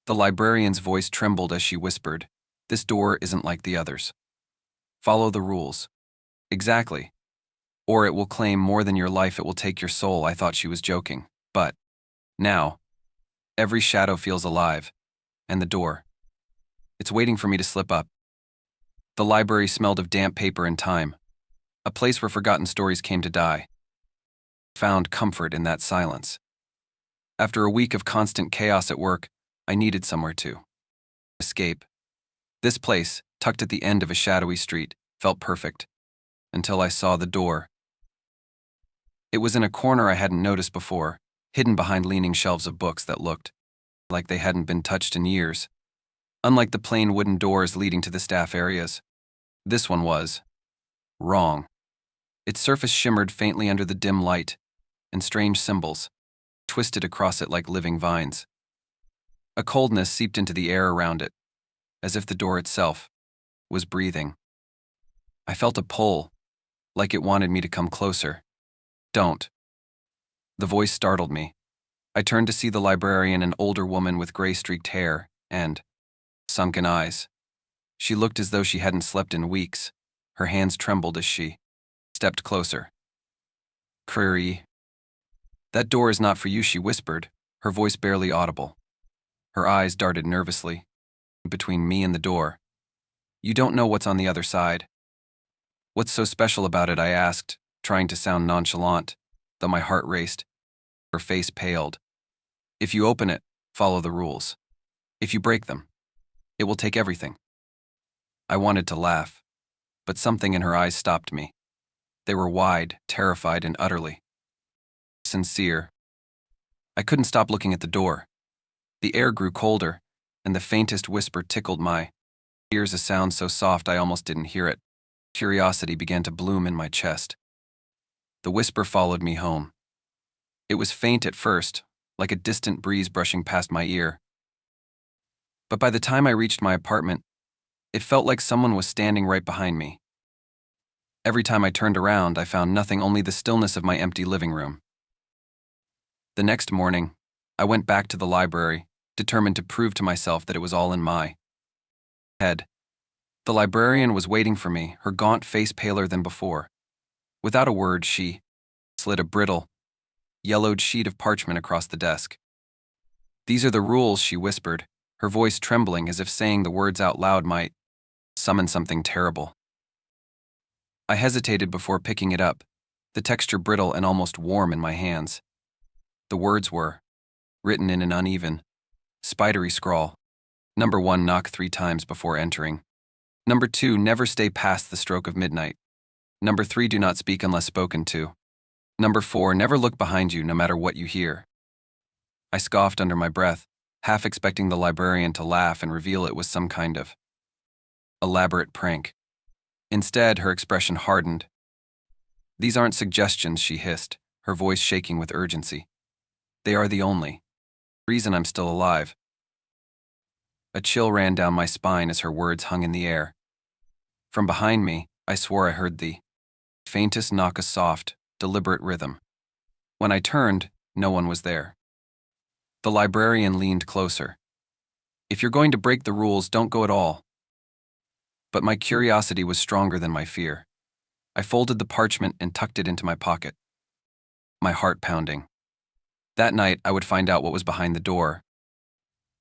The librarian's voice trembled as she whispered, "This door isn't like the others. Follow the rules." "Exactly. Or it will claim more than your life, it will take your soul." I thought she was joking. But now, every shadow feels alive. And the door. It's waiting for me to slip up. The library smelled of damp paper and time. A place where forgotten stories came to die. Found comfort in that silence. After a week of constant chaos at work, I needed somewhere to escape. This place, tucked at the end of a shadowy street, felt perfect. Until I saw the door. It was in a corner I hadn't noticed before, hidden behind leaning shelves of books that looked like they hadn't been touched in years. Unlike the plain wooden doors leading to the staff areas, this one was wrong. Its surface shimmered faintly under the dim light, and strange symbols twisted across it like living vines. A coldness seeped into the air around it, as if the door itself was breathing. I felt a pull, like it wanted me to come closer. "Don't." The voice startled me. I turned to see the librarian, an older woman with gray-streaked hair and sunken eyes. She looked as though she hadn't slept in weeks. Her hands trembled as she stepped closer. "Creepy. That door is not for you," she whispered, her voice barely audible. Her eyes darted nervously between me and the door. "You don't know what's on the other side." "What's so special about it?" I asked, trying to sound nonchalant, though my heart raced. Her face paled. "If you open it, follow the rules. If you break them, it will take everything." I wanted to laugh, but something in her eyes stopped me. They were wide, terrified, and utterly sincere. I couldn't stop looking at the door. The air grew colder, and the faintest whisper tickled my ears, a sound so soft I almost didn't hear it. Curiosity began to bloom in my chest. The whisper followed me home. It was faint at first, like a distant breeze brushing past my ear. But by the time I reached my apartment, it felt like someone was standing right behind me. Every time I turned around, I found nothing, only the stillness of my empty living room. The next morning, I went back to the library, determined to prove to myself that it was all in my head. The librarian was waiting for me, her gaunt face paler than before. Without a word, she slid a brittle, yellowed sheet of parchment across the desk. "These are the rules," she whispered, her voice trembling as if saying the words out loud might summon something terrible. I hesitated before picking it up, the texture brittle and almost warm in my hands. The words were written in an uneven, spidery scrawl. Number 1, knock 3 times before entering. Number 2, never stay past the stroke of midnight. Number 3, do not speak unless spoken to. Number 4, never look behind you no matter what you hear. I scoffed under my breath, half expecting the librarian to laugh and reveal it was some kind of elaborate prank. Instead, her expression hardened. "These aren't suggestions," she hissed, her voice shaking with urgency. "They are the only reason I'm still alive." A chill ran down my spine as her words hung in the air. From behind me, I swore I heard the faintest knock, a soft, deliberate rhythm. When I turned, no one was there. The librarian leaned closer. "If you're going to break the rules, don't go at all." But my curiosity was stronger than my fear. I folded the parchment and tucked it into my pocket, my heart pounding. That night, I would find out what was behind the door.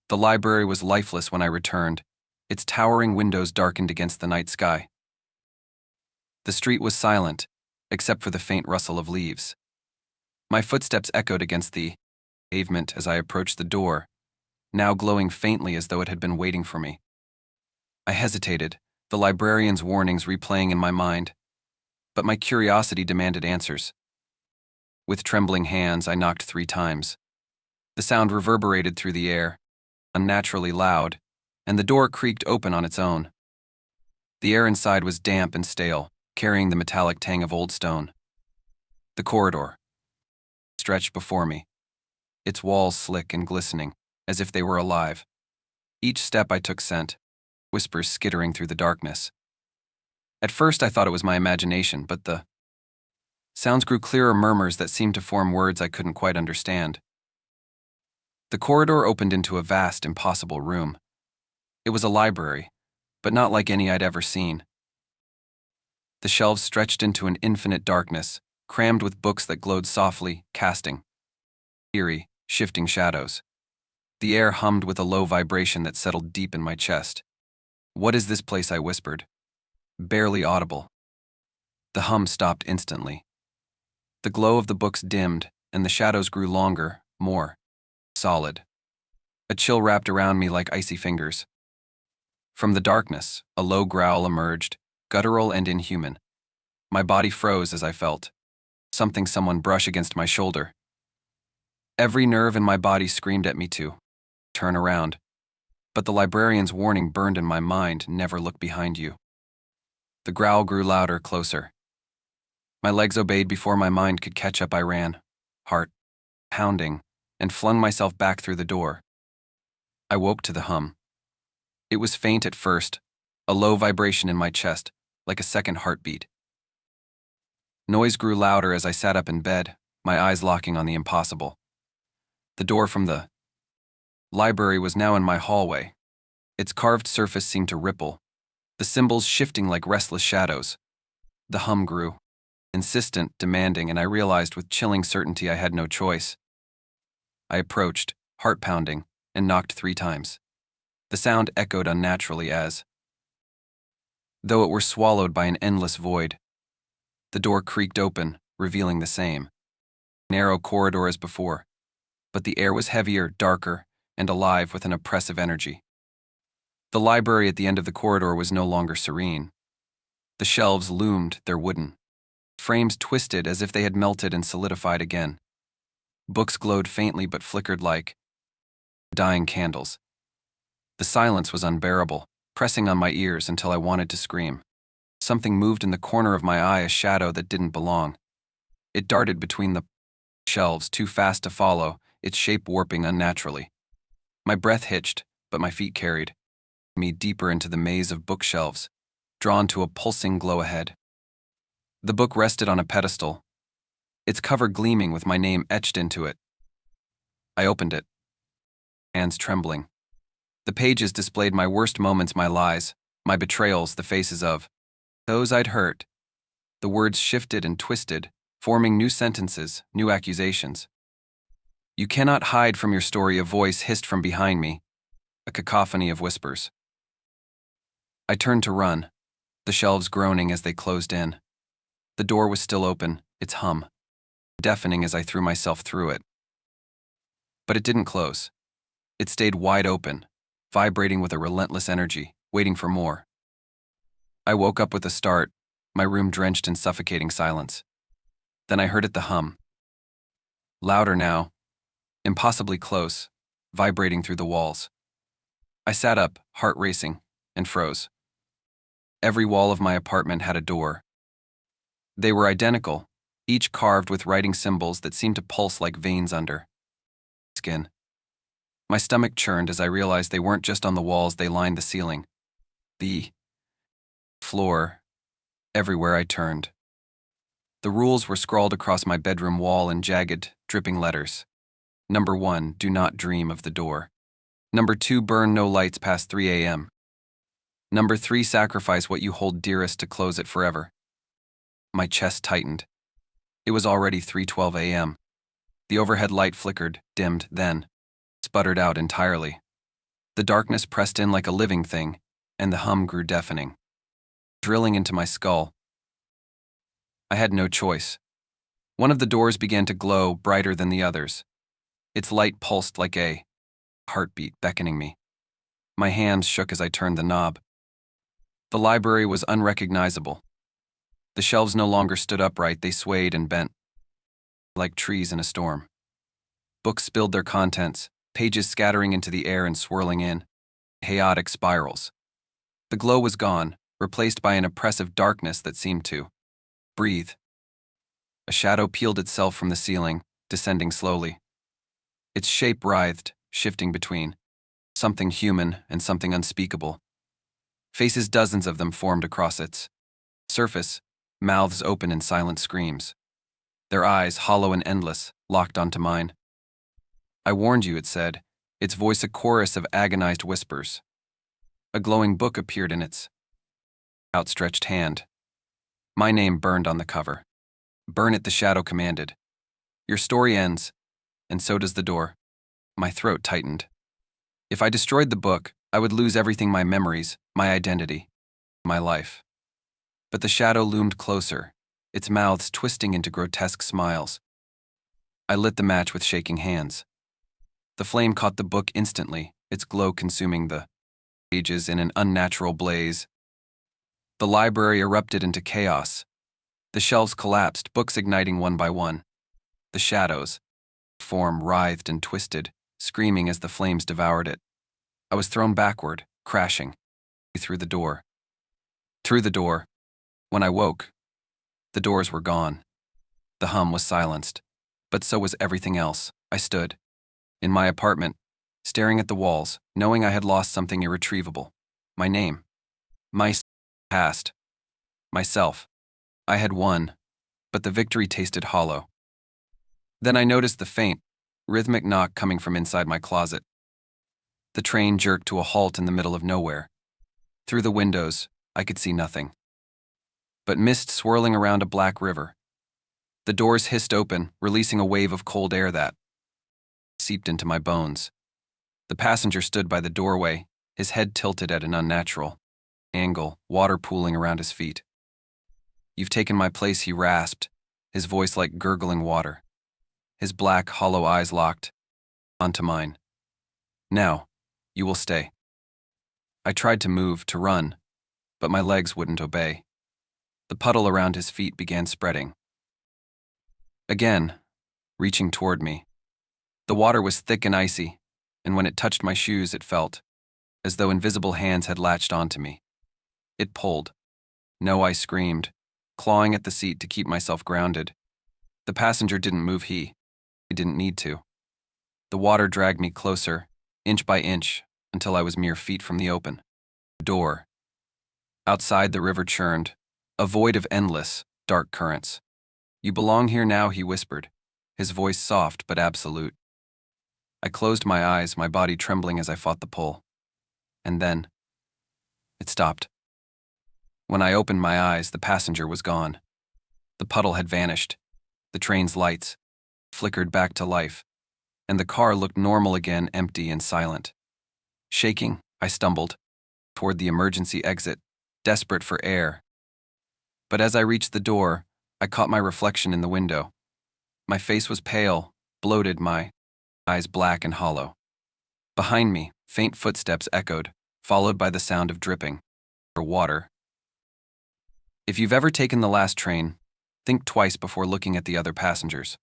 The library was lifeless when I returned, its towering windows darkened against the night sky. The street was silent, except for the faint rustle of leaves. My footsteps echoed against the pavement as I approached the door, now glowing faintly as though it had been waiting for me. I hesitated, the librarian's warnings replaying in my mind, but my curiosity demanded answers. With trembling hands, I knocked 3 times. The sound reverberated through the air, unnaturally loud, and the door creaked open on its own. The air inside was damp and stale, carrying the metallic tang of old stone. The corridor stretched before me, its walls slick and glistening, as if they were alive. Each step I took sent whispers skittering through the darkness. At first I thought it was my imagination, but the sounds grew clearer, murmurs that seemed to form words I couldn't quite understand. The corridor opened into a vast, impossible room. It was a library, but not like any I'd ever seen. The shelves stretched into an infinite darkness, crammed with books that glowed softly, casting eerie, shifting shadows. The air hummed with a low vibration that settled deep in my chest. "What is this place?" I whispered. Barely audible. The hum stopped instantly. The glow of the books dimmed, and the shadows grew longer, more solid. A chill wrapped around me like icy fingers. From the darkness, a low growl emerged, guttural and inhuman. My body froze as I felt someone brush against my shoulder. Every nerve in my body screamed at me to turn around. But the librarian's warning burned in my mind: never look behind you. The growl grew louder, closer. My legs obeyed before my mind could catch up. I ran, heart pounding, and flung myself back through the door. I woke to the hum. It was faint at first, a low vibration in my chest, like a second heartbeat. Noise grew louder as I sat up in bed, my eyes locking on the impossible. The door from the library was now in my hallway. Its carved surface seemed to ripple, the symbols shifting like restless shadows. The hum grew, insistent, demanding, and I realized with chilling certainty I had no choice. I approached, heart pounding, and knocked 3 times. The sound echoed unnaturally as though it were swallowed by an endless void. The door creaked open, revealing the same narrow corridor as before, but the air was heavier, darker, and alive with an oppressive energy. The library at the end of the corridor was no longer serene. The shelves loomed, their wooden frames twisted as if they had melted and solidified again. Books glowed faintly but flickered like dying candles. The silence was unbearable, pressing on my ears until I wanted to scream. Something moved in the corner of my eye, a shadow that didn't belong. It darted between the shelves, too fast to follow, its shape warping unnaturally. My breath hitched, but my feet carried me deeper into the maze of bookshelves, drawn to a pulsing glow ahead. The book rested on a pedestal, its cover gleaming with my name etched into it. I opened it, hands trembling. The pages displayed my worst moments, my lies, my betrayals, the faces of those I'd hurt. The words shifted and twisted, forming new sentences, new accusations. "You cannot hide from your story," a voice hissed from behind me, a cacophony of whispers. I turned to run, the shelves groaning as they closed in. The door was still open, its hum deafening as I threw myself through it. But it didn't close. It stayed wide open, vibrating with a relentless energy, waiting for more. I woke up with a start, my room drenched in suffocating silence. Then I heard it, the hum. Louder now, impossibly close, vibrating through the walls. I sat up, heart racing, and froze. Every wall of my apartment had a door. They were identical, each carved with writing symbols that seemed to pulse like veins under skin. My stomach churned as I realized they weren't just on the walls, they lined the ceiling, the floor, everywhere I turned. The rules were scrawled across my bedroom wall in jagged, dripping letters. Number 1, do not dream of the door. Number 2, burn no lights past 3 a.m. Number 3, sacrifice what you hold dearest to close it forever. My chest tightened. It was already 3:12 a.m. The overhead light flickered, dimmed, then sputtered out entirely. The darkness pressed in like a living thing, and the hum grew deafening, drilling into my skull. I had no choice. One of the doors began to glow, brighter than the others. Its light pulsed like a heartbeat, beckoning me. My hands shook as I turned the knob. The library was unrecognizable. The shelves no longer stood upright, they swayed and bent, like trees in a storm. Books spilled their contents, pages scattering into the air and swirling in chaotic spirals. The glow was gone, replaced by an oppressive darkness that seemed to breathe. A shadow peeled itself from the ceiling, descending slowly. Its shape writhed, shifting between something human and something unspeakable. Faces, dozens of them, formed across its surface, mouths open in silent screams. Their eyes, hollow and endless, locked onto mine. "I warned you," it said. its voice a chorus of agonized whispers. A glowing book appeared in its outstretched hand. My name burned on the cover. "Burn it," the shadow commanded. "Your story ends, and so does the door." My throat tightened. If I destroyed the book, I would lose everything: my memories, my identity, my life. But the shadow loomed closer, its mouths twisting into grotesque smiles. I lit the match with shaking hands. The flame caught the book instantly, its glow consuming the pages in an unnatural blaze. The library erupted into chaos. The shelves collapsed, books igniting one by one. The shadows' form writhed and twisted, screaming as the flames devoured it. I was thrown backward, crashing through the door. Through the door. When I woke, the doors were gone. The hum was silenced, but so was everything else. I stood in my apartment, staring at the walls, knowing I had lost something irretrievable. My name. My past. Myself. I had won, but the victory tasted hollow. Then I noticed the faint, rhythmic knock coming from inside my closet. The train jerked to a halt in the middle of nowhere. Through the windows, I could see nothing but mist swirling around a black river. The doors hissed open, releasing a wave of cold air that seeped into my bones. The passenger stood by the doorway, his head tilted at an unnatural angle, water pooling around his feet. "You've taken my place," he rasped, his voice like gurgling water. His black, hollow eyes locked onto mine. "Now, you will stay." I tried to move, to run, but my legs wouldn't obey. The puddle around his feet began spreading. Again, reaching toward me. The water was thick and icy, and when it touched my shoes, it felt as though invisible hands had latched onto me. It pulled. No, I screamed, clawing at the seat to keep myself grounded. The passenger didn't move. He didn't need to. The water dragged me closer, inch by inch, until I was mere feet from the open door. Outside, the river churned, a void of endless, dark currents. "You belong here now," he whispered, his voice soft but absolute. I closed my eyes, my body trembling as I fought the pull. And then, it stopped. When I opened my eyes, the passenger was gone. The puddle had vanished. The train's lights flickered back to life, and the car looked normal again, empty and silent. Shaking, I stumbled toward the emergency exit, desperate for air. But as I reached the door, I caught my reflection in the window. My face was pale, bloated, my eyes black and hollow. Behind me, faint footsteps echoed, followed by the sound of dripping water. If you've ever taken the last train, think twice before looking at the other passengers.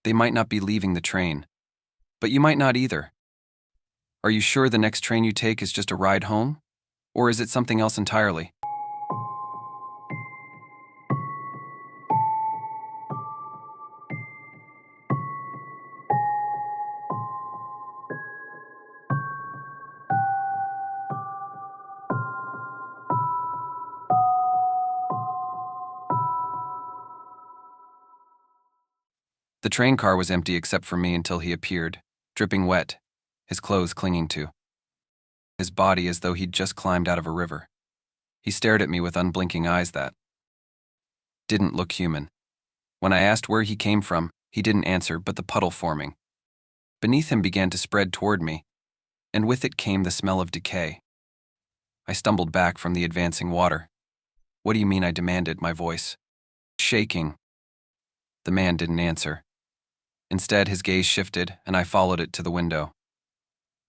They might not be leaving the train, but you might not either. Are you sure the next train you take is just a ride home? Or is it something else entirely? The train car was empty except for me until he appeared, dripping wet, his clothes clinging to his body as though he'd just climbed out of a river. He stared at me with unblinking eyes that didn't look human. When I asked where he came from, he didn't answer, but the puddle forming beneath him began to spread toward me, and with it came the smell of decay. I stumbled back from the advancing water. "What do you mean?" I demanded, my voice shaking. The man didn't answer. Instead, his gaze shifted, and I followed it to the window.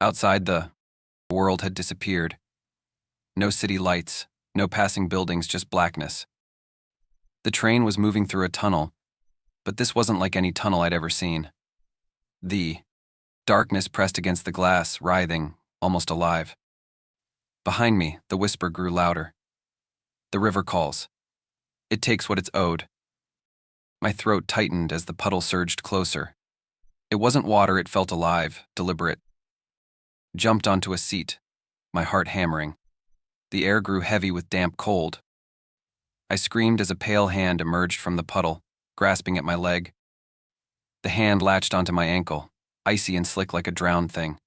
Outside, the world had disappeared. No city lights, no passing buildings, just blackness. The train was moving through a tunnel, but this wasn't like any tunnel I'd ever seen. The darkness pressed against the glass, writhing, almost alive. Behind me, the whisper grew louder. "The river calls. It takes what it's owed." My throat tightened as the puddle surged closer. It wasn't water, it felt alive, deliberate. Jumped onto a seat, my heart hammering. The air grew heavy with damp cold. I screamed as a pale hand emerged from the puddle, grasping at my leg. The hand latched onto my ankle, icy and slick like a drowned thing.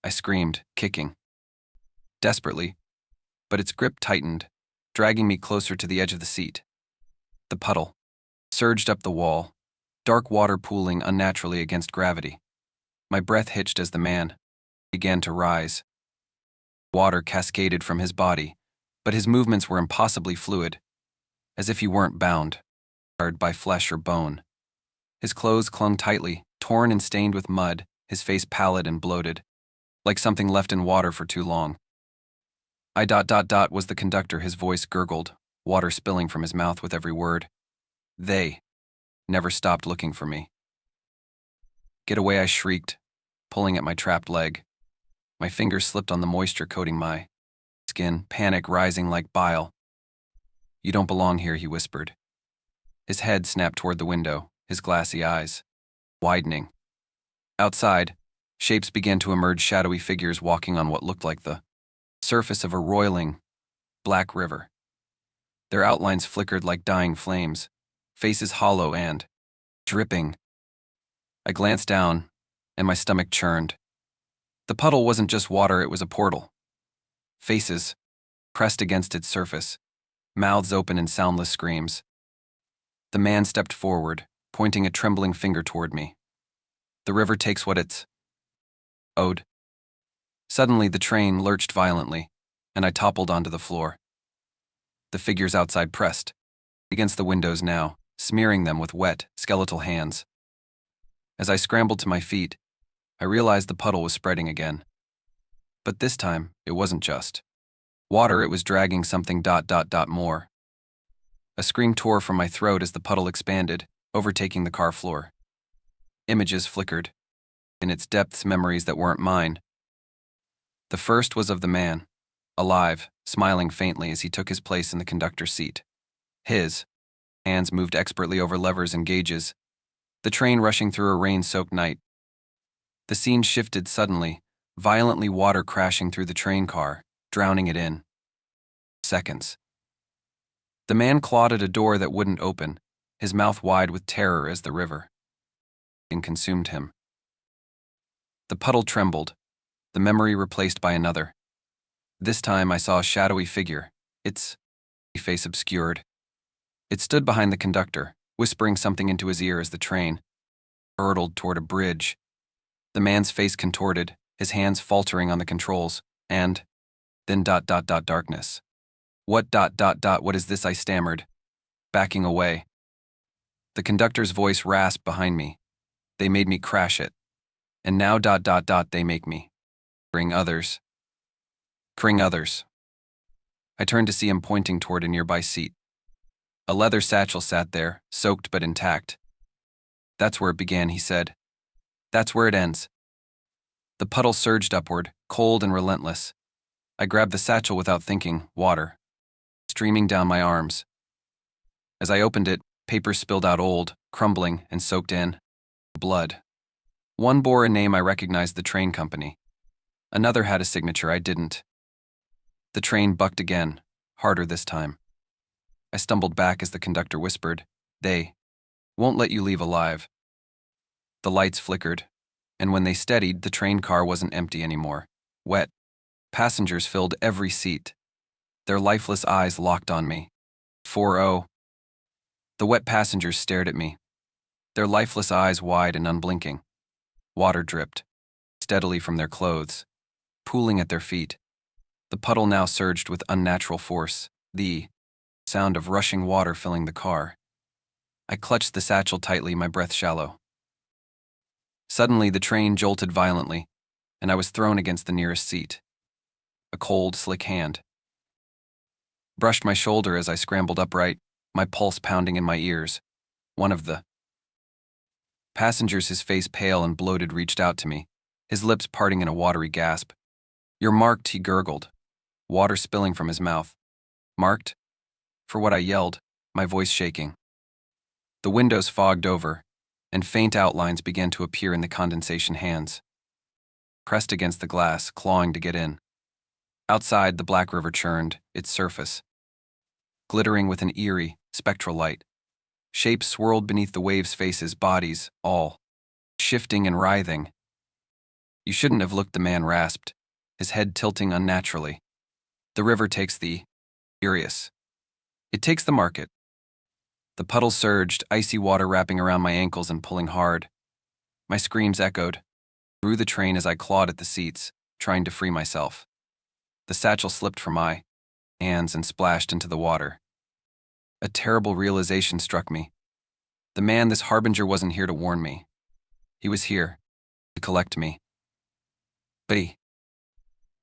I screamed, kicking desperately, but its grip tightened, dragging me closer to the edge of the seat. The puddle surged up the wall, dark water pooling unnaturally against gravity. My breath hitched as the man began to rise. Water cascaded from his body, but his movements were impossibly fluid, as if he weren't bound by flesh or bone. His clothes clung tightly, torn and stained with mud, his face pallid and bloated, like something left in water for too long. Was the conductor, his voice gurgled, water spilling from his mouth with every word. They never stopped looking for me. Get away, I shrieked, pulling at my trapped leg. My fingers slipped on the moisture coating my skin, panic rising like bile. You don't belong here, he whispered. His head snapped toward the window, his glassy eyes widening. Outside, shapes began to emerge, shadowy figures walking on what looked like the surface of a roiling, black river. Their outlines flickered like dying flames, faces hollow and dripping. I glanced down, and my stomach churned. The puddle wasn't just water, it was a portal. Faces pressed against its surface, mouths open in soundless screams. The man stepped forward, pointing a trembling finger toward me. The river takes what it's owed. Suddenly, the train lurched violently, and I toppled onto the floor. The figures outside pressed against the windows now, smearing them with wet, skeletal hands. As I scrambled to my feet, I realized the puddle was spreading again. But this time, it wasn't just water, it was dragging something more. A scream tore from my throat as the puddle expanded, overtaking the car floor. Images flickered. In its depths, memories that weren't mine. The first was of the man, alive, smiling faintly as he took his place in the conductor's seat. His hands moved expertly over levers and gauges, the train rushing through a rain-soaked night. The scene shifted suddenly, violently, water crashing through the train car, drowning it in seconds. The man clawed at a door that wouldn't open, his mouth wide with terror as the river consumed him. The puddle trembled, the memory replaced by another. This time I saw a shadowy figure, its face obscured. It stood behind the conductor, whispering something into his ear as the train hurtled toward a bridge. The man's face contorted, his hands faltering on the controls, and then darkness. What is this? I stammered, backing away. The conductor's voice rasped behind me. They made me crash it. And now they make me bring others. I turned to see him pointing toward a nearby seat. A leather satchel sat there, soaked but intact. That's where it began, he said. That's where it ends. The puddle surged upward, cold and relentless. I grabbed the satchel without thinking, water streaming down my arms. As I opened it, paper spilled out, old, crumbling, and soaked in blood. One bore a name I recognized, the train company. Another had a signature I didn't. The train bucked again, harder this time. I stumbled back as the conductor whispered, "They won't let you leave alive." The lights flickered, and when they steadied, the train car wasn't empty anymore. Wet passengers filled every seat. Their lifeless eyes locked on me. 4-0. The wet passengers stared at me, their lifeless eyes wide and unblinking. Water dripped steadily from their clothes, pooling at their feet. The puddle now surged with unnatural force, the sound of rushing water filling the car. I clutched the satchel tightly, my breath shallow. Suddenly, the train jolted violently, and I was thrown against the nearest seat. A cold, slick hand brushed my shoulder as I scrambled upright, my pulse pounding in my ears. One of the passengers, his face pale and bloated, reached out to me, his lips parting in a watery gasp. "You're marked," he gurgled, water spilling from his mouth. "Marked?" For what? I yelled, my voice shaking. The windows fogged over, and faint outlines began to appear in the condensation hands, pressed against the glass, clawing to get in. Outside, the black river churned, its surface glittering with an eerie, spectral light. Shapes swirled beneath the waves, faces, bodies, all shifting and writhing. "You shouldn't have looked," the man rasped, his head tilting unnaturally. "The river takes the Eerie. It takes the market." The puddle surged, icy water wrapping around my ankles and pulling hard. My screams echoed through the train as I clawed at the seats, trying to free myself. The satchel slipped from my hands and splashed into the water. A terrible realization struck me. The man, this harbinger, wasn't here to warn me. He was here to collect me. "But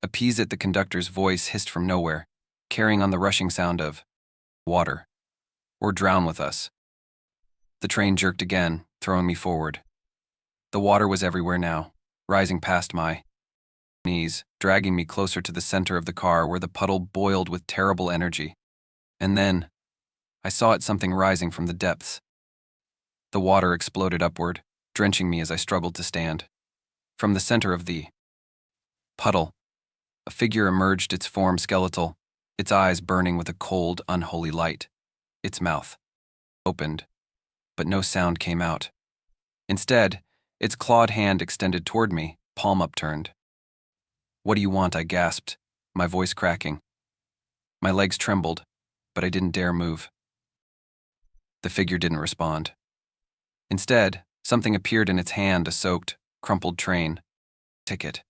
appease it," the conductor's voice hissed from nowhere, carrying on the rushing sound of water. "Or drown with us." The train jerked again, throwing me forward. The water was everywhere now, rising past my knees, dragging me closer to the center of the car where the puddle boiled with terrible energy. And then, I saw it, something rising from the depths. The water exploded upward, drenching me as I struggled to stand. From the center of the puddle, a figure emerged, its form skeletal, its eyes burning with a cold, unholy light. Its mouth opened, but no sound came out. Instead, its clawed hand extended toward me, palm upturned. "What do you want?" I gasped, my voice cracking. My legs trembled, but I didn't dare move. The figure didn't respond. Instead, something appeared in its hand, a soaked, crumpled train ticket.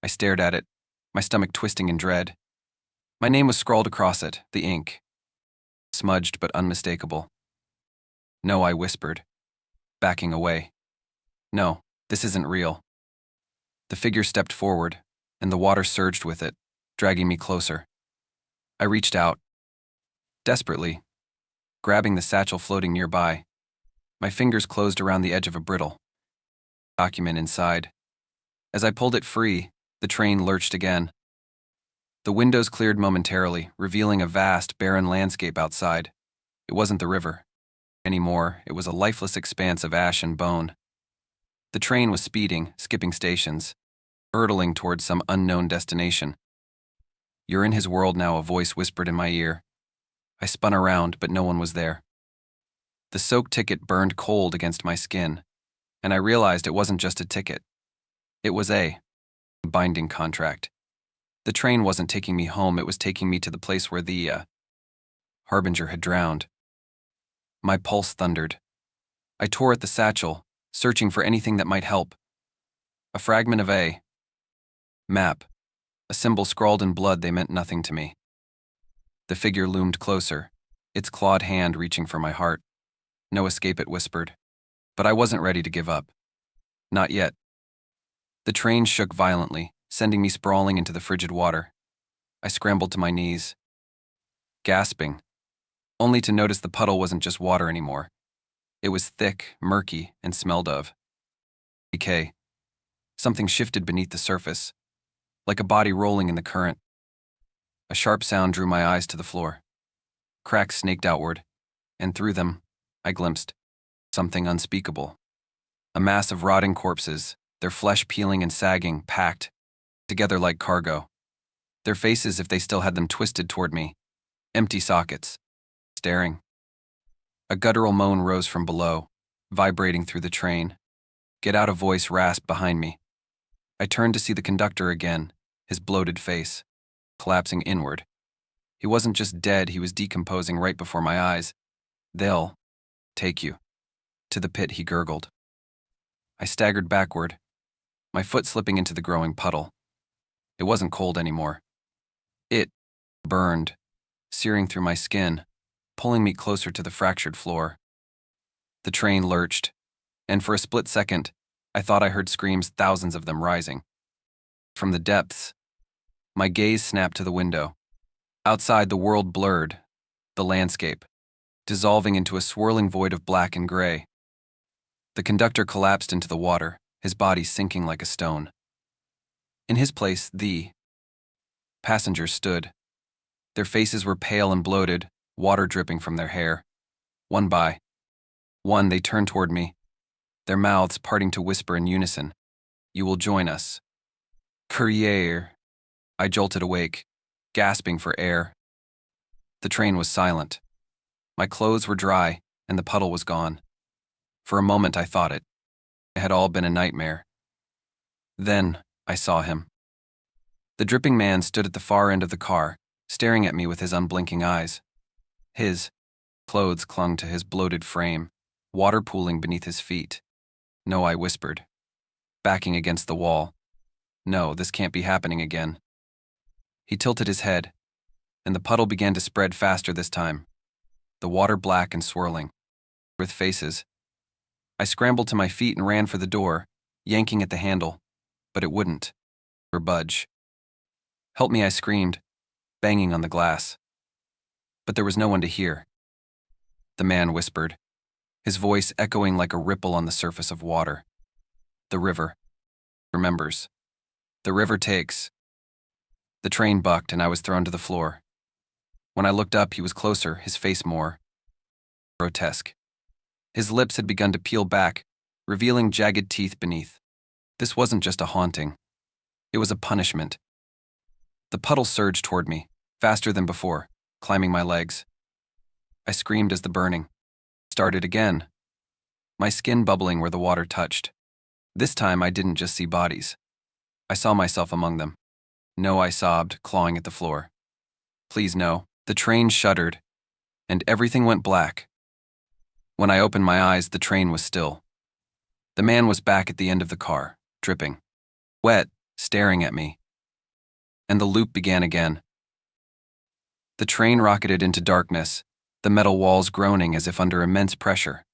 I stared at it, my stomach twisting in dread. My name was scrawled across it, the ink smudged but unmistakable. "No," I whispered, backing away. "No, this isn't real." The figure stepped forward, and the water surged with it, dragging me closer. I reached out, desperately, grabbing the satchel floating nearby. My fingers closed around the edge of a brittle document inside. As I pulled it free, the train lurched again. The windows cleared momentarily, revealing a vast, barren landscape outside. It wasn't the river anymore, it was a lifeless expanse of ash and bone. The train was speeding, skipping stations, hurtling towards some unknown destination. "You're in his world now," a voice whispered in my ear. I spun around, but no one was there. The soaked ticket burned cold against my skin, and I realized it wasn't just a ticket. It was a binding contract. The train wasn't taking me home, it was taking me to the place where the harbinger had drowned. My pulse thundered. I tore at the satchel, searching for anything that might help. A fragment of a map, a symbol scrawled in blood. They meant nothing to me. The figure loomed closer, its clawed hand reaching for my heart. "No escape," it whispered. But I wasn't ready to give up. Not yet. The train shook violently, sending me sprawling into the frigid water. I scrambled to my knees, gasping, only to notice the puddle wasn't just water anymore. It was thick, murky, and smelled of decay. Something shifted beneath the surface, like a body rolling in the current. A sharp sound drew my eyes to the floor. Cracks snaked outward, and through them, I glimpsed something unspeakable. A mass of rotting corpses, their flesh peeling and sagging, packed together like cargo. Their faces, if they still had them, twisted toward me, empty sockets, staring. A guttural moan rose from below, vibrating through the train. "Get out," a voice rasped behind me. I turned to see the conductor again, his bloated face collapsing inward. He wasn't just dead, he was decomposing right before my eyes. "They'll take you to the pit," he gurgled. I staggered backward, my foot slipping into the growing puddle. It wasn't cold anymore. It burned, searing through my skin, pulling me closer to the fractured floor. The train lurched, and for a split second, I thought I heard screams, thousands of them rising. From the depths, my gaze snapped to the window. Outside, the world blurred, the landscape dissolving into a swirling void of black and gray. The conductor collapsed into the water, his body sinking like a stone. In his place, the passengers stood. Their faces were pale and bloated, water dripping from their hair. One by one, they turned toward me, their mouths parting to whisper in unison, "You will join us." "Courier." I jolted awake, gasping for air. The train was silent. My clothes were dry, and the puddle was gone. For a moment I thought it It had all been a nightmare. Then, I saw him. The dripping man stood at the far end of the car, staring at me with his unblinking eyes. His clothes clung to his bloated frame, water pooling beneath his feet. No, I whispered, backing against the wall. No, this can't be happening again. He tilted his head, and the puddle began to spread faster this time, the water black and swirling. With faces, I scrambled to my feet and ran for the door, yanking at the handle, but it wouldn't or budge. Help me, I screamed, banging on the glass. But there was no one to hear. The man whispered, his voice echoing like a ripple on the surface of water. The river remembers. The river takes. The train bucked and I was thrown to the floor. When I looked up, he was closer, his face more grotesque. His lips had begun to peel back, revealing jagged teeth beneath. This wasn't just a haunting. It was a punishment. The puddle surged toward me, faster than before, climbing my legs. I screamed as the burning started again, my skin bubbling where the water touched. This time I didn't just see bodies. I saw myself among them. No, I sobbed, clawing at the floor. Please no. The train shuddered, and everything went black. When I opened my eyes, the train was still. The man was back at the end of the car, dripping, wet, staring at me. And the loop began again. The train rocketed into darkness, the metal walls groaning as if under immense pressure.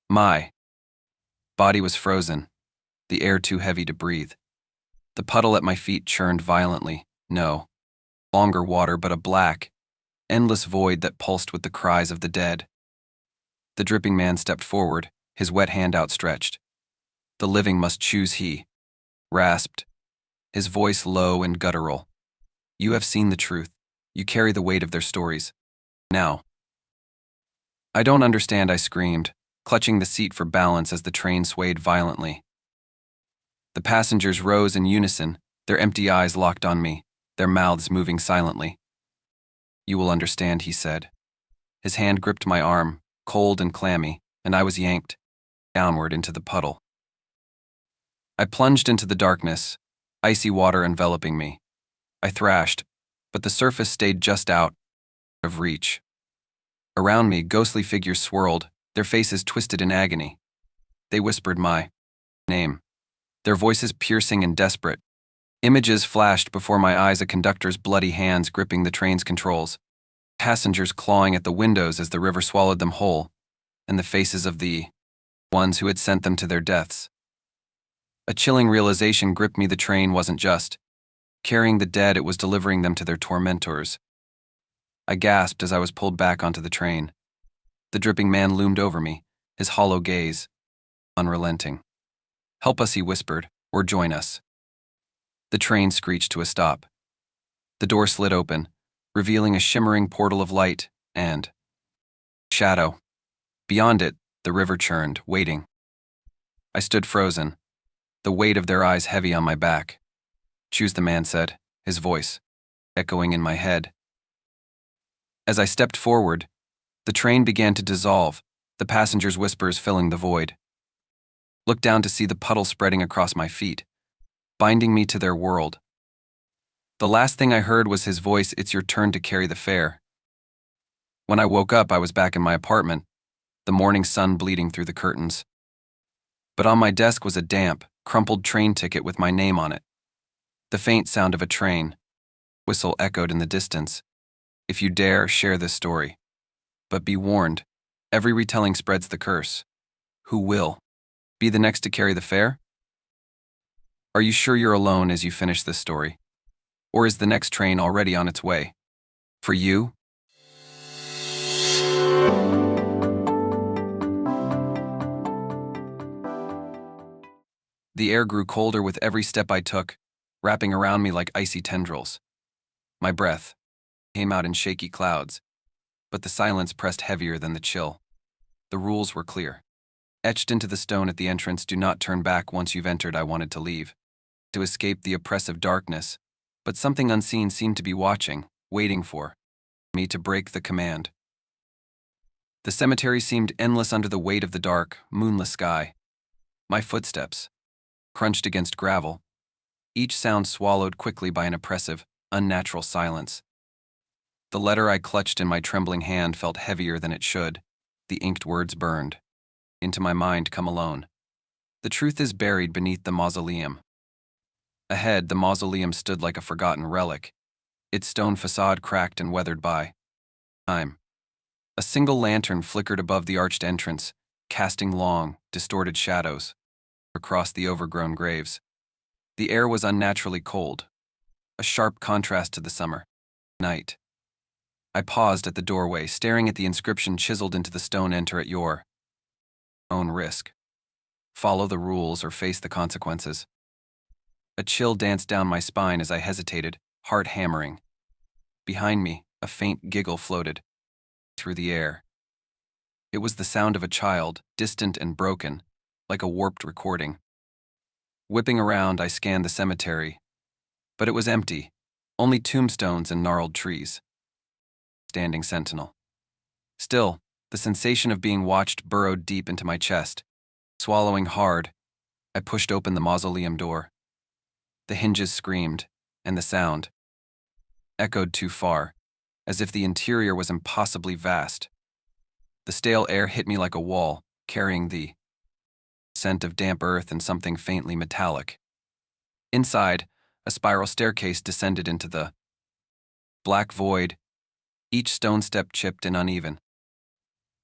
My body was frozen, the air too heavy to breathe. The puddle at my feet churned violently. No longer water, but a black, endless void that pulsed with the cries of the dead. The dripping man stepped forward, his wet hand outstretched. The living must choose, he rasped, his voice low and guttural. You have seen the truth. You carry the weight of their stories. Now. I don't understand, I screamed, clutching the seat for balance as the train swayed violently. The passengers rose in unison, their empty eyes locked on me, their mouths moving silently. You will understand, he said. His hand gripped my arm, cold and clammy, and I was yanked downward into the puddle. I plunged into the darkness, icy water enveloping me. I thrashed, but the surface stayed just out of reach. Around me, ghostly figures swirled, their faces twisted in agony. They whispered my name, their voices piercing and desperate. Images flashed before my eyes, a conductor's bloody hands gripping the train's controls, passengers clawing at the windows as the river swallowed them whole, and the faces of the ones who had sent them to their deaths. A chilling realization gripped me. The train wasn't just carrying the dead, it was delivering them to their tormentors. I gasped as I was pulled back onto the train. The dripping man loomed over me, his hollow gaze unrelenting. Help us, he whispered, or join us. The train screeched to a stop. The door slid open, revealing a shimmering portal of light and shadow. Beyond it, the river churned, waiting. I stood frozen, the weight of their eyes heavy on my back. Choose, the man said, his voice echoing in my head. As I stepped forward, the train began to dissolve, the passengers' whispers filling the void. Looked down to see the puddle spreading across my feet, binding me to their world. The last thing I heard was his voice, it's your turn to carry the fare. When I woke up, I was back in my apartment, the morning sun bleeding through the curtains. But on my desk was a damp, crumpled train ticket with my name on it. The faint sound of a train whistle echoed in the distance. If you dare, share this story. But be warned, every retelling spreads the curse. Who will be the next to carry the fare? Are you sure you're alone as you finish this story? Or is the next train already on its way? For you? The air grew colder with every step I took, wrapping around me like icy tendrils. My breath came out in shaky clouds, but the silence pressed heavier than the chill. The rules were clear. Etched into the stone at the entrance, do not turn back once you've entered. I wanted to leave, to escape the oppressive darkness, but something unseen seemed to be watching, waiting for me to break the command. The cemetery seemed endless under the weight of the dark, moonless sky. My footsteps crunched against gravel, each sound swallowed quickly by an oppressive, unnatural silence. The letter I clutched in my trembling hand felt heavier than it should. The inked words burned. Into my mind, come alone. The truth is buried beneath the mausoleum. Ahead, the mausoleum stood like a forgotten relic, its stone facade cracked and weathered by time. A single lantern flickered above the arched entrance, casting long, distorted shadows across the overgrown graves. The air was unnaturally cold, a sharp contrast to the summer night. I paused at the doorway, staring at the inscription chiseled into the stone, "Enter at your own risk. Follow the rules or face the consequences." A chill danced down my spine as I hesitated, heart hammering. Behind me, a faint giggle floated through the air. It was the sound of a child, distant and broken, like a warped recording. Whipping around, I scanned the cemetery, but it was empty, only tombstones and gnarled trees. Standing sentinel. Still, the sensation of being watched burrowed deep into my chest. Swallowing hard, I pushed open the mausoleum door. The hinges screamed, and the sound echoed too far, as if the interior was impossibly vast. The stale air hit me like a wall, carrying the scent of damp earth and something faintly metallic. Inside, a spiral staircase descended into the black void, each stone step chipped and uneven.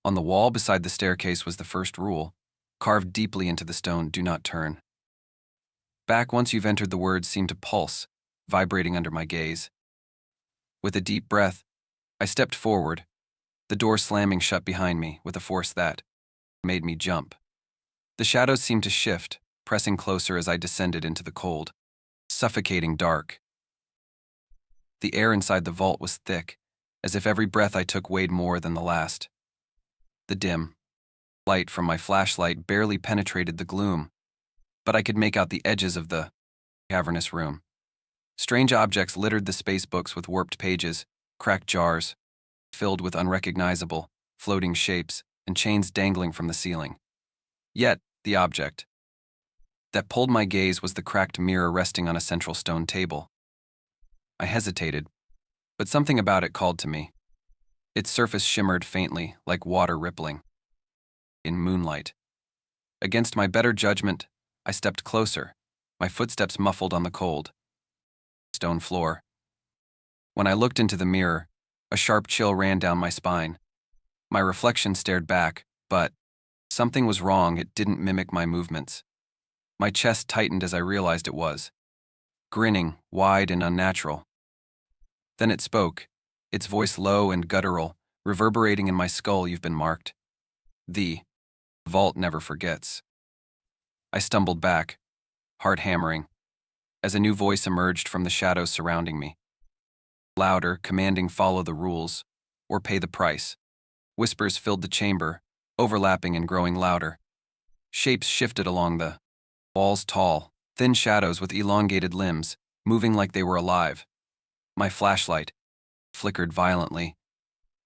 On the wall beside the staircase was the first rule, carved deeply into the stone: "Do not turn back once you've entered." The words seemed to pulse, vibrating under my gaze. With a deep breath, I stepped forward, the door slamming shut behind me with a force that made me jump. The shadows seemed to shift, pressing closer as I descended into the cold, suffocating dark. The air inside the vault was thick, as if every breath I took weighed more than the last. The dim light from my flashlight barely penetrated the gloom, but I could make out the edges of the cavernous room. Strange objects littered the space books with warped pages, cracked jars, filled with unrecognizable, floating shapes, and chains dangling from the ceiling. Yet, the object that pulled my gaze was the cracked mirror resting on a central stone table. I hesitated, but something about it called to me. Its surface shimmered faintly, like water rippling in moonlight. Against my better judgment, I stepped closer, my footsteps muffled on the cold stone floor. When I looked into the mirror, a sharp chill ran down my spine. My reflection stared back, but something was wrong. It didn't mimic my movements. My chest tightened as I realized it was grinning, wide and unnatural. Then it spoke, its voice low and guttural, reverberating in my skull. "You've been marked. The vault never forgets." I stumbled back, heart hammering, as a new voice emerged from the shadows surrounding me. Louder, commanding, "Follow the rules, or pay the price." Whispers filled the chamber, overlapping and growing louder. Shapes shifted along the walls, tall, thin shadows with elongated limbs, moving like they were alive. My flashlight flickered violently,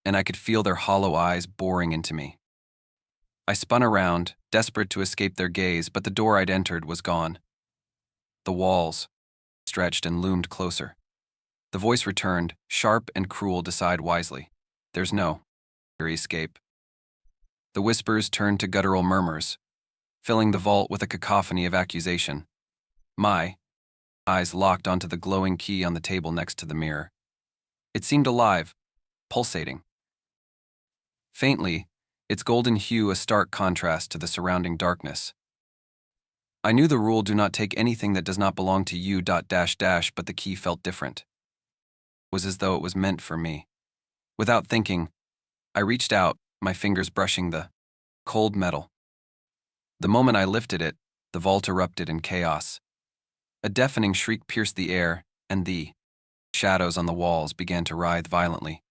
and I could feel their hollow eyes boring into me. I spun around, desperate to escape their gaze, but the door I'd entered was gone. The walls stretched and loomed closer. The voice returned, sharp and cruel. "Decide wisely. There's no escape." The whispers turned to guttural murmurs, filling the vault with a cacophony of accusation. My eyes locked onto the glowing key on the table next to the mirror. It seemed alive, pulsating. Faintly, its golden hue a stark contrast to the surrounding darkness. I knew the rule: "Do not take anything that does not belong to you, .. but the key felt different. It was as though it was meant for me. Without thinking, I reached out, my fingers brushing the cold metal. The moment I lifted it, the vault erupted in chaos. A deafening shriek pierced the air, and the shadows on the walls began to writhe violently.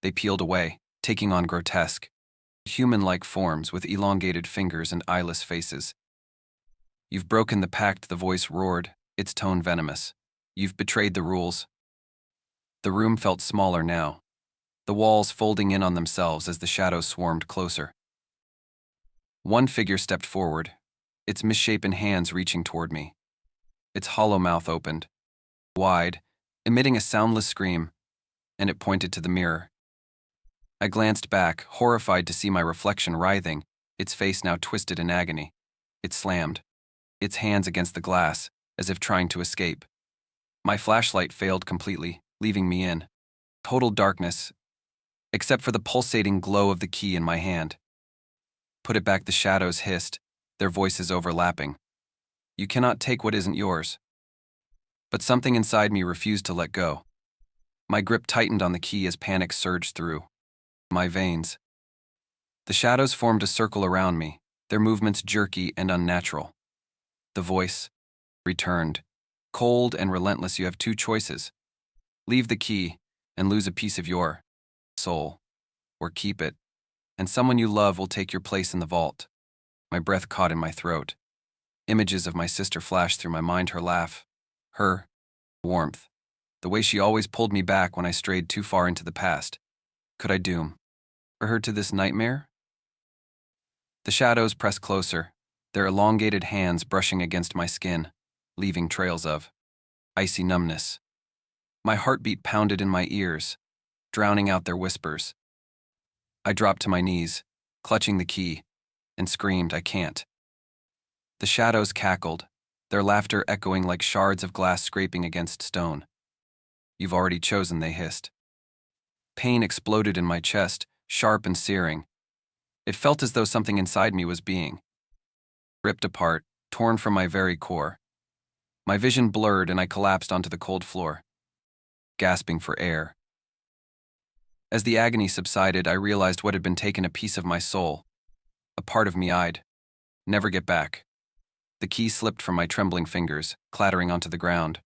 They peeled away, taking on grotesque, human-like forms with elongated fingers and eyeless faces. "You've broken the pact," the voice roared, its tone venomous. "You've betrayed the rules." The room felt smaller now, the walls folding in on themselves as the shadows swarmed closer. One figure stepped forward, its misshapen hands reaching toward me. Its hollow mouth opened, wide, emitting a soundless scream, and it pointed to the mirror. I glanced back, horrified to see my reflection writhing, its face now twisted in agony. It slammed, its hands against the glass, as if trying to escape. My flashlight failed completely, leaving me in total darkness, except for the pulsating glow of the key in my hand. Put it back, the shadows hissed, their voices overlapping. You cannot take what isn't yours. But something inside me refused to let go. My grip tightened on the key as panic surged through my veins. The shadows formed a circle around me, their movements jerky and unnatural. The voice returned, cold and relentless. You have two choices. Leave the key and lose a piece of your soul, or keep it, and someone you love will take your place in the vault. My breath caught in my throat. Images of my sister flashed through my mind, her laugh, her warmth, the way she always pulled me back when I strayed too far into the past. Could I doom her to this nightmare? The shadows pressed closer, their elongated hands brushing against my skin, leaving trails of icy numbness. My heartbeat pounded in my ears, drowning out their whispers. I dropped to my knees, clutching the key, and screamed, I can't. The shadows cackled, their laughter echoing like shards of glass scraping against stone. You've already chosen, they hissed. Pain exploded in my chest, sharp and searing. It felt as though something inside me was being ripped apart, torn from my very core. My vision blurred and I collapsed onto the cold floor, gasping for air. As the agony subsided, I realized what had been taken, a piece of my soul, a part of me I'd never get back. The key slipped from my trembling fingers, clattering onto the ground.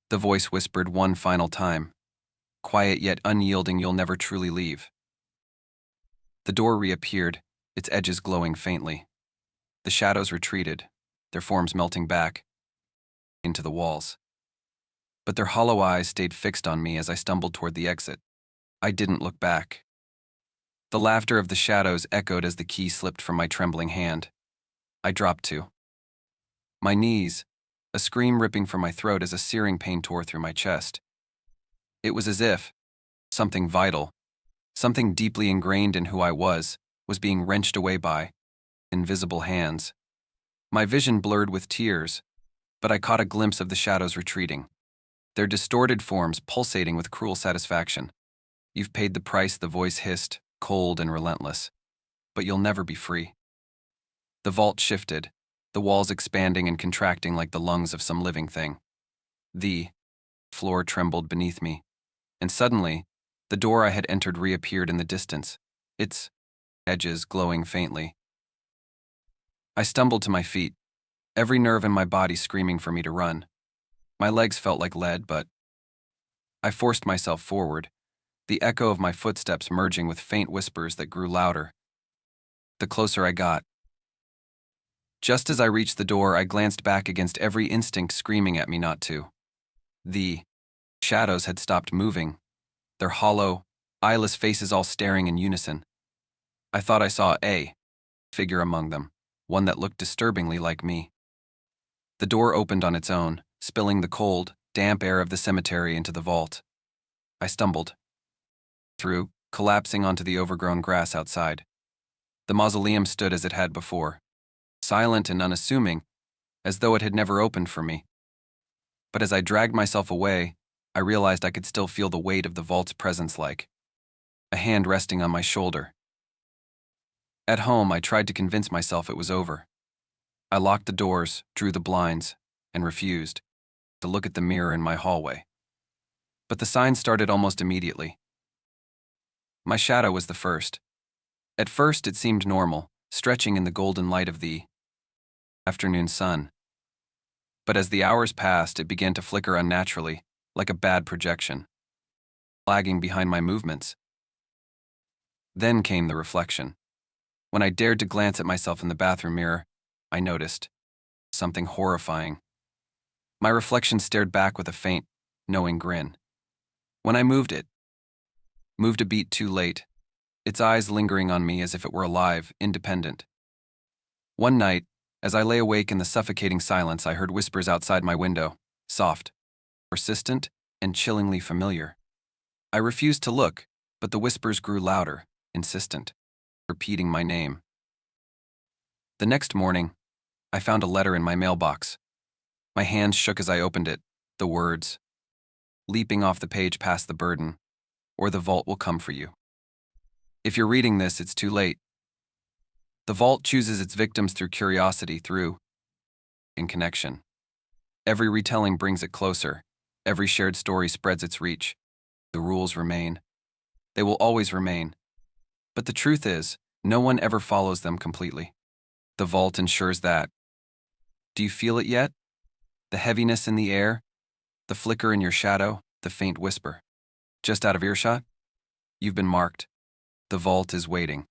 The voice whispered one final time, quiet yet unyielding, you'll never truly leave. The door reappeared, its edges glowing faintly. The shadows retreated, their forms melting back into the walls. But their hollow eyes stayed fixed on me as I stumbled toward the exit. I didn't look back. The laughter of the shadows echoed as the key slipped from my trembling hand. I dropped to my knees, a scream ripping from my throat as a searing pain tore through my chest. It was as if something vital, something deeply ingrained in who I was being wrenched away by invisible hands. My vision blurred with tears, but I caught a glimpse of the shadows retreating, their distorted forms pulsating with cruel satisfaction. You've paid the price, the voice hissed, cold and relentless, but you'll never be free. The vault shifted, the walls expanding and contracting like the lungs of some living thing. The floor trembled beneath me, and suddenly, the door I had entered reappeared in the distance, its edges glowing faintly. I stumbled to my feet, every nerve in my body screaming for me to run. My legs felt like lead, but I forced myself forward, the echo of my footsteps merging with faint whispers that grew louder the closer I got. Just as I reached the door, I glanced back, against every instinct screaming at me not to. The shadows had stopped moving, their hollow, eyeless faces all staring in unison. I thought I saw a figure among them, one that looked disturbingly like me. The door opened on its own, spilling the cold, damp air of the cemetery into the vault. I stumbled through, collapsing onto the overgrown grass outside. The mausoleum stood as it had before, silent and unassuming, as though it had never opened for me. But as I dragged myself away, I realized I could still feel the weight of the vault's presence, like a hand resting on my shoulder. At home, I tried to convince myself it was over. I locked the doors, drew the blinds, and refused to look at the mirror in my hallway. But the signs started almost immediately. My shadow was the first. At first, it seemed normal, stretching in the golden light of the afternoon sun. But as the hours passed, it began to flicker unnaturally, like a bad projection, lagging behind my movements. Then came the reflection. When I dared to glance at myself in the bathroom mirror, I noticed something horrifying. My reflection stared back with a faint, knowing grin. When I moved a beat too late, its eyes lingering on me as if it were alive, independent. One night, As I lay awake in the suffocating silence, I heard whispers outside my window, soft, persistent, and chillingly familiar. I refused to look, but the whispers grew louder, insistent, repeating my name. The next morning, I found a letter in my mailbox. My hands shook as I opened it, the words, leaping off the page past the burden, or the vault will come for you. If you're reading this, it's too late. The vault chooses its victims through curiosity, through in connection. Every retelling brings it closer. Every shared story spreads its reach. The rules remain. They will always remain. But the truth is, no one ever follows them completely. The vault ensures that. Do you feel it yet? The heaviness in the air? The flicker in your shadow? The faint whisper? Just out of earshot? You've been marked. The vault is waiting.